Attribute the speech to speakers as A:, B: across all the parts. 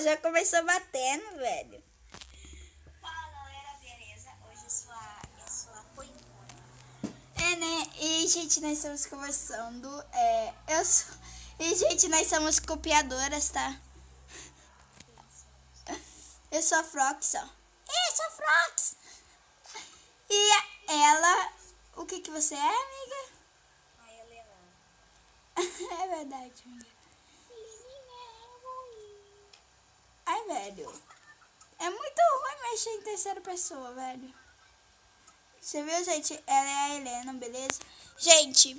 A: já começou batendo, velho.
B: Fala, galera, beleza? Hoje eu sou a Coincona.
A: É, né? E, gente, nós estamos conversando. E, gente, nós somos copiadoras, tá? Eu sou a Frox, ó. Eu sou a Frox. E ela... O que você é, amiga?
B: A Helena.
A: É verdade, amiga. Ai, velho. É muito ruim mexer em terceira pessoa, velho. Você viu, gente? Ela é a Helena, beleza? Gente,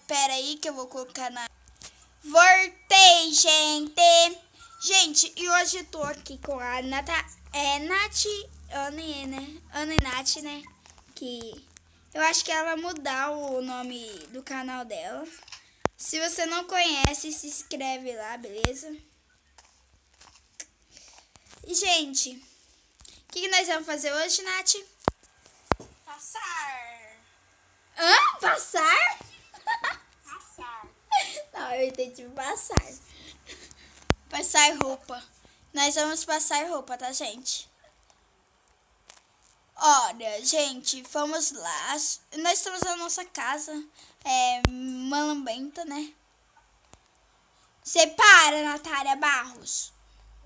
A: pera aí que eu vou colocar na... Voltei, gente! Gente, e hoje eu tô aqui com a Nath, Anne, né? Ana e Nath, né? Que eu acho que ela vai mudar o nome do canal dela. Se você não conhece, se inscreve lá, beleza? E, gente, o que nós vamos fazer hoje, Nath?
B: Passar.
A: Hã? Passar?
B: Passar.
A: Não, eu entendi passar. Passar roupa. Nós vamos passar roupa, tá, gente? Olha, gente, fomos lá. Nós estamos na nossa casa. Malambenta, né? Você para, Natália Barros.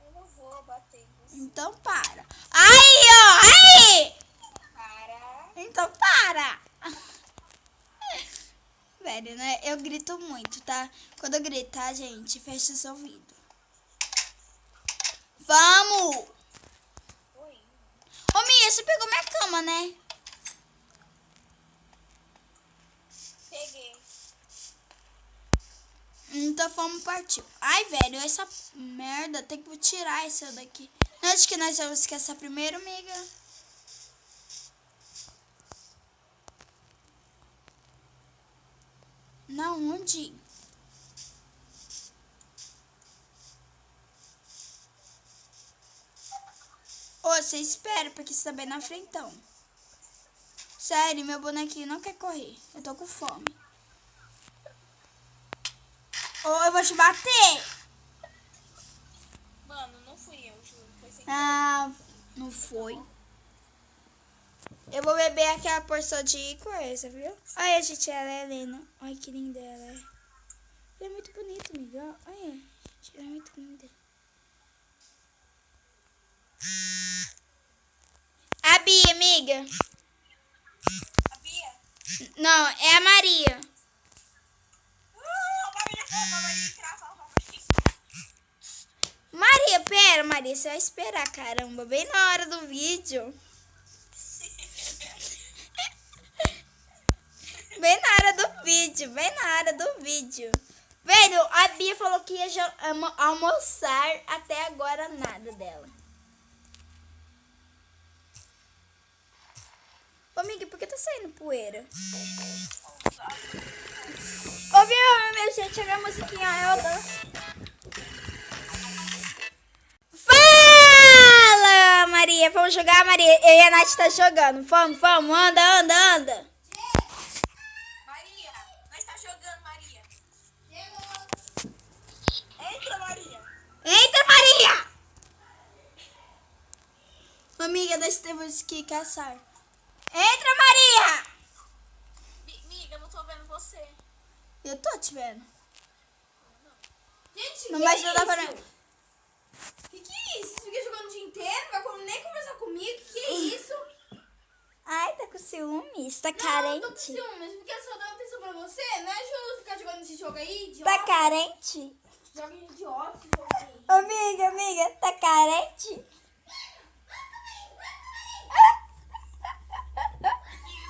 B: Eu não vou bater em você.
A: Então para. Aí, ó! Aí!
B: Para.
A: Então para! Velho, né? Eu grito muito, tá? Quando eu gritar, gente, fecha os ouvidos. Vamos!
B: Oi.
A: Ô, Mia, você pegou minha cama, né?
B: Peguei.
A: Então vamos partir. Ai, velho, essa merda, tem que tirar isso daqui. Não, acho que nós vamos esquecer primeiro, amiga. Não, onde? Ô, você espera, porque você tá bem na frentão. Sério, meu bonequinho não quer correr. Eu tô com fome. Ô, eu vou te bater.
B: Mano, não fui eu, juro. Foi sem querer.
A: Ah, não foi. Eu vou beber aquela porção de coisa, viu? Olha, gente, ela é Helena. Olha que linda ela é. Ela é muito bonita, amiga. Olha, gente, ela é muito linda. A Bia, amiga.
B: A Bia?
A: Não, é a Maria.
B: A Maria entrar, fala
A: Maria, pera, Maria, você vai esperar, caramba, bem na hora do vídeo. Bem na hora do vídeo, bem na hora do vídeo. Velho, a Bia falou que ia almoçar, até agora nada dela. Ô, amiga, por que tá saindo poeira? Ouviu, meu gente? Olha a musiquinha, eu danço. Fala, Maria, vamos jogar, Maria? Eu e a Nath tá jogando. Vamos, anda.
B: Maria, nós tá jogando, Maria. Entra, Maria.
A: Eita, Maria! Amiga, nós temos que caçar. Entra, Maria!
B: Miga, não tô vendo você.
A: Eu tô te vendo.
C: Gente,
A: Não
C: que
A: vai
C: é
A: jogar pra
C: isso?
A: mim.
C: Que é isso? Você fica jogando o dia inteiro, vai nem conversar comigo? Que é isso?
A: Ai, tá com ciúmes, tá
C: Não, eu tô com
A: carente.
C: ciúmes, porque eu só dou atenção pra você. Não é justo ficar jogando esse jogo aí, idiota.
A: Tá carente?
C: Joga idiota esse jogo aí.
A: Amiga, tá carente?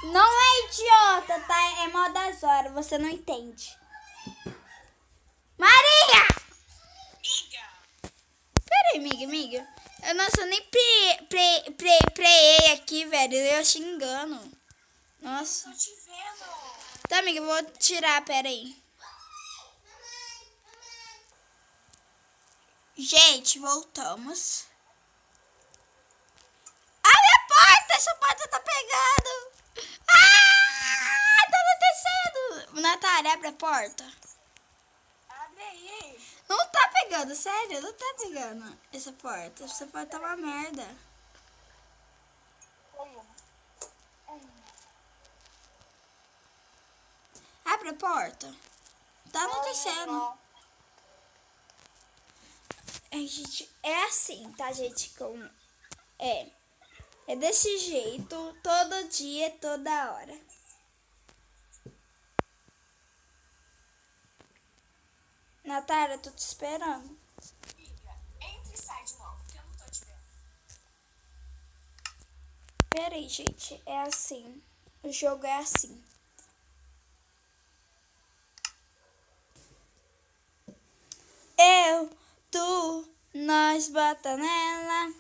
A: Não é idiota, tá? É mal das horas, você não entende. Maria!
B: Miga.
A: Pera aí, amiga. Nossa, eu nem preei aqui, velho. Eu xingando. Nossa.
B: Tô te vendo.
A: Tá, amiga, eu vou tirar, pera aí. Gente, voltamos. Abre a porta! Essa porta tá pegando! Ah! Tá acontecendo! Natália, abre a porta.
B: Abre Abre aí.
A: Não tá pegando, sério, não tá pegando essa porta. Essa porta é uma merda. Abre a porta. Tá anoitecendo. Gente, é assim, tá, gente? É desse jeito, todo dia, toda hora. Natália, tô te esperando.
B: Amiga, entra e sai de novo, que eu não tô te vendo.
A: Pera aí, gente, é assim. O jogo é assim. Eu, tu, nós, bota nela.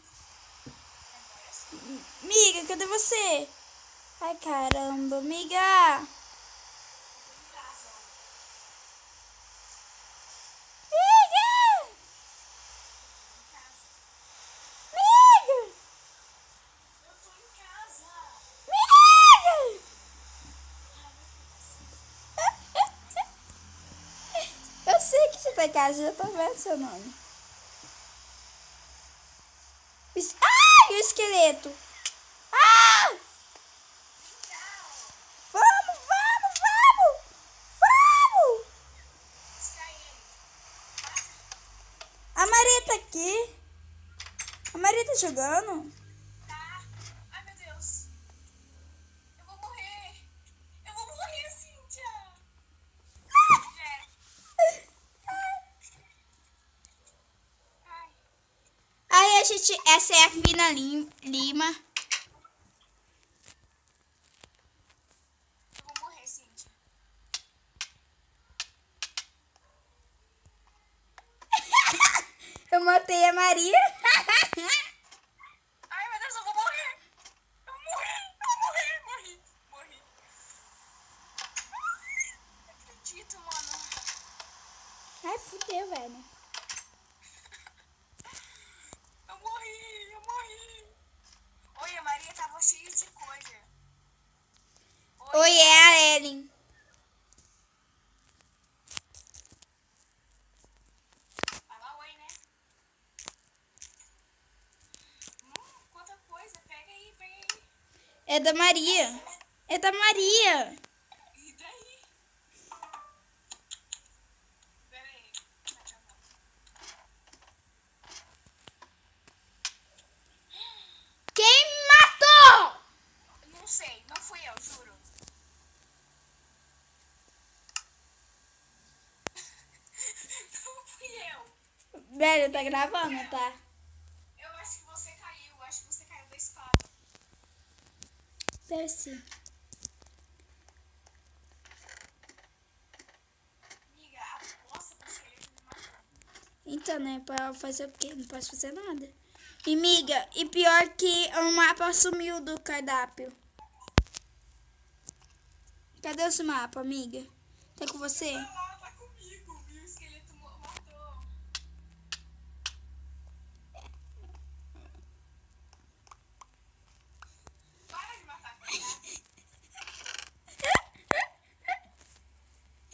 A: Miga, cadê você? Ai, caramba, miga.
B: Em casa.
A: Miga!
B: Em casa.
A: Miga!
B: Eu tô em casa.
A: Miga! Eu sei que você tá em casa, já tô vendo seu nome. Ai, o esqueleto! Ah!
B: Então,
A: Vamos, vamos, vamos! Vamos!
B: distrai ele.
A: A Maria tá aqui. A Maria tá jogando.
B: Tá. Ai, meu Deus. Eu vou morrer. Eu vou morrer, Cíntia. Ai,
A: Aí a gente, essa é a Vina Lima.
B: eu vou morrer, Cíntia.
A: Eu matei a Maria.
B: Ai, meu Deus, eu vou morrer. Eu vou morrer. Eu vou morrer. Morri. Morri. Não acredito, mano.
A: Ai, fudeu, velho.
B: Eu morri. Eu morri. Oi, a Maria tava cheia de coisa.
A: Oi, é a Ellen.
B: Fala oi, né? Quanta coisa. Pega aí, pega aí.
A: É da Maria. É da Maria.
B: E daí? Pera aí.
A: Quem me matou?
B: Não sei, não fui eu, juro. Não fui eu.
A: Velho, tá gravando, tá?
B: Eu acho que você caiu. Acho que você caiu da escada.
A: Deve sim.
B: Amiga, aposta pra você me matou.
A: Então, né, pra fazer o quê? Não posso fazer nada. E, miga, e pior que o mapa sumiu do cardápio. Cadê esse mapa, amiga? Tá com você?
B: Tá lá, tá comigo. E o esqueleto matou. Para de matar, coitado.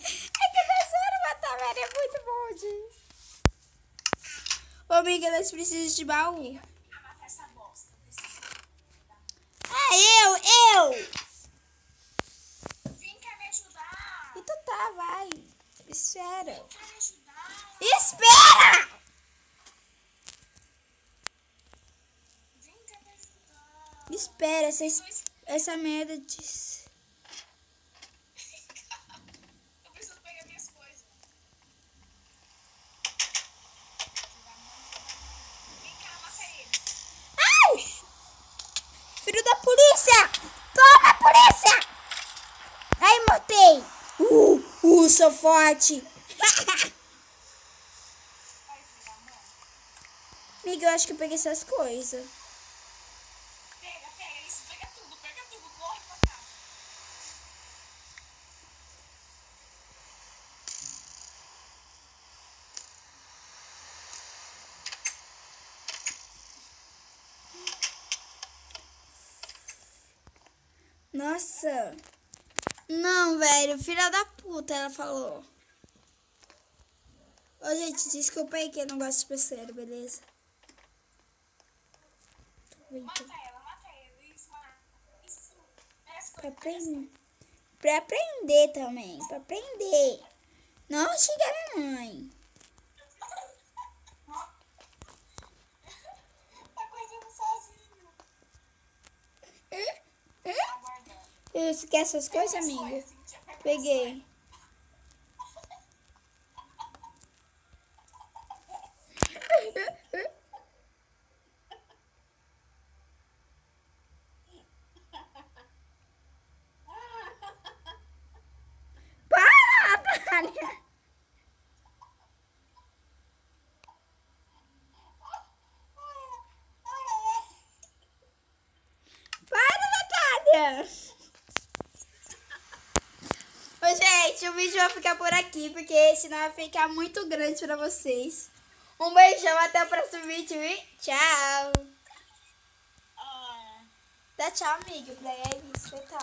A: É que nós vamos matar, velho. É muito bom, gente. Ô, amiga, nós precisamos de baú.
B: A matar essa bosta.
A: Ah, eu!
B: Vem cá me ajudar.
A: E tu tá, vai. Espera.
B: Vem cá me ajudar.
A: Espera!
B: Vem cá me ajudar.
A: Espera, essa merda diz.
B: Eu preciso pegar minhas coisas. Vem cá, mata ele.
A: Ai! Filho da polícia! Toma, polícia! Ai, matei! Sou forte!
B: Vai, filho da mãe.
A: Amiga, eu acho que eu peguei essas coisas.
B: Pega isso, pega tudo, corre pra cá.
A: Nossa! Não, velho, filha da puta, ela falou. Ô, gente, desculpa aí que eu não gosto de pessoeiro, beleza?
B: Mata ela, mata ela. Isso, mata. Isso. Merece
A: Pra
B: coisa.
A: aprender. Pra aprender também. Pra aprender. Não xingar minha mãe.
B: Tá coisando sozinho. Aguardando.
A: Eu esqueço as coisas, amiga? Peguei. Para, Natália! Para, Natália! Ô, gente, o vídeo vai ficar por aqui, porque senão vai ficar muito grande pra vocês. Um beijão, até o próximo vídeo e tchau!
B: Ah.
A: Dá tchau, amiga, pra eles. Tchau.